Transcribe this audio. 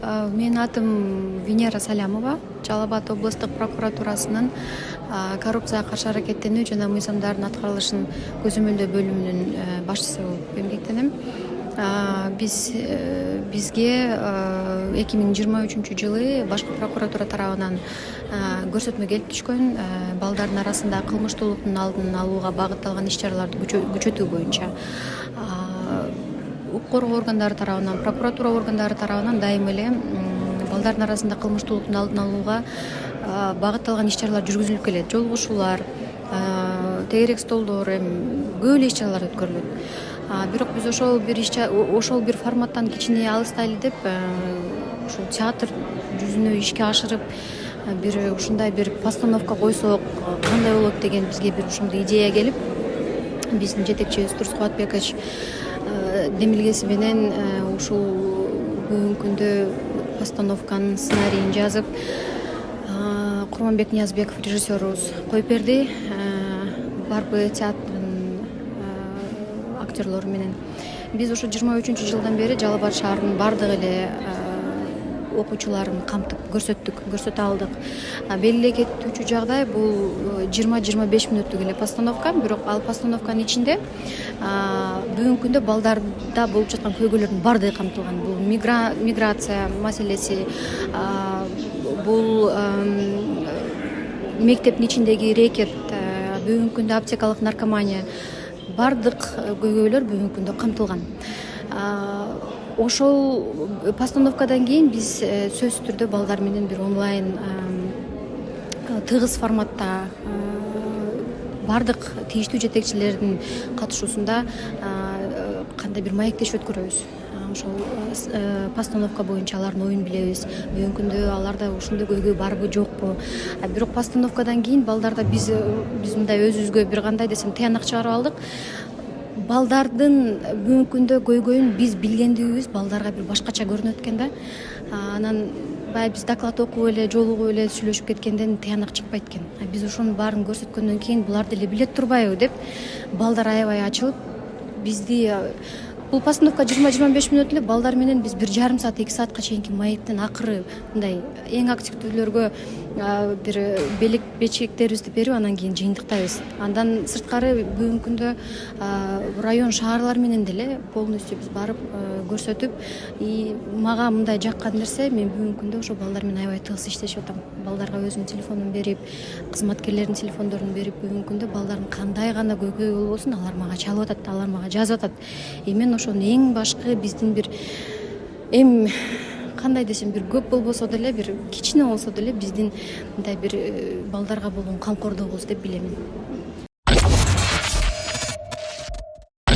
Менин атым Венера Салямова, Жалал Абад облустук прокуратурасынын коррупцияга каршы аракеттенүү жана мыйзамдардын аткарылышын көзөмөлдөө бөлүмүнүн башчысы болуп эмгектенем. Бизге 2023 жылы башкы прокуратура тарабынан көрсөтмө келип түшкөн балдардын арасында кылмыштуулуктун алдын алууга багытталган иш-чараларды күчөтүү боюнча укук коргоо органдары тарабынан, прокуратура органдары тарабынан дайыма эле балдардын арасында кылмыштуулуктун алдын алууга багытталган иш-чаралар жүргүзүлүп келет. Жолугушуулар, тегерек столдор, көп эле иш-чаралар өткөрүлөт. Бирок биз ошол бир форматтан кичине алыстайлы деп, ушул театр жүзүнө ишке ашырып, бир ушундай бир постановка койсок кандай болот деген бизге бир ошондой идея келип, биздин жетекчибиз Турсун Кубатбекович демилгеси менен ушул бүгүнкү күндө постановканын сценарийин жазып, Курманбек Ниязбеков режиссерубуз коюп берди. Барбы театрдын актерлору менен биз ушу 23-жылдан бери Жалал Абад шаарынын бардык эле окуучуларын камтып көрсөтө алдык. Белгилей кетүүчү жагдай бул 20-25 мүнөттүк эле постановка, бирок ал постановканын ичинде бүгүнкү күндө балдарда болуп жаткан көйгөйлөрдүн бардыгы камтылган. Бул миграция маселеси, бул мектептин ичиндеги рекет, бүгүнкү күндө аптекалык наркомания, бардык көйгөйлөр бүгүнкү күндө камтылган. Ошол постановкадан кийин биз сөзсүз түрдө балдар менен бир онлайн тыгыз форматта бардык тийиштүү жетекчилердин катышуусунда кандай бир маектешип өткөрөбүз. Ошол постановка боюнча алардын оюн билебиз. Бүгүнкү күндө аларда ушундай көйгөй барбы жокпу. Бирок постановкадан кийин балдарда биз мындай өзүбүзгө бир кандай десем тыянак чыгарып алдык. Балдардын бүгүнкү күндө көйгөйүн биз билгендигибиз балдарга бир башкача көрүнөт экен да. Анан баягы биз доклад окуп эле, жолугуп эле сүйлөшүп кеткенден тыянак чыкпайт экен. Биз ошонун баарын көрсөткөндөн кийин булар деле биле турбайбы деп балдар аябай ачылып, бизди бул постановка 20-25 мүнөт эле, балдар менен биз 1,5 саат, 2 саатка чейинки маектин акыры мындай эң активдүүлөргө бир бечектерибизди берип, анан кийин жыйынтыктайбыз. Андан сырткары бүгүнкү күндө район шаарлар менен деле полностью биз барып көрсөтүп, мага мындай жаккан нерсе, мен бүгүнкү күндө ошо балдар менен аябай тыгыз иштешип атам. Балдарга өзүмдүн телефонумду берип, кызматкерлердин телефондорун берип, бүгүнкү күндө балдардын кандай гана көйгөй болбосун, алар мага чалып атат, алар мага жазып атат. Мен ошону эң башкы биздин бир кандай десем, бир көп болбосо деле, бир кичине болсо деле биздин мындай бир балдарга болгон камкордугубуз деп билемин.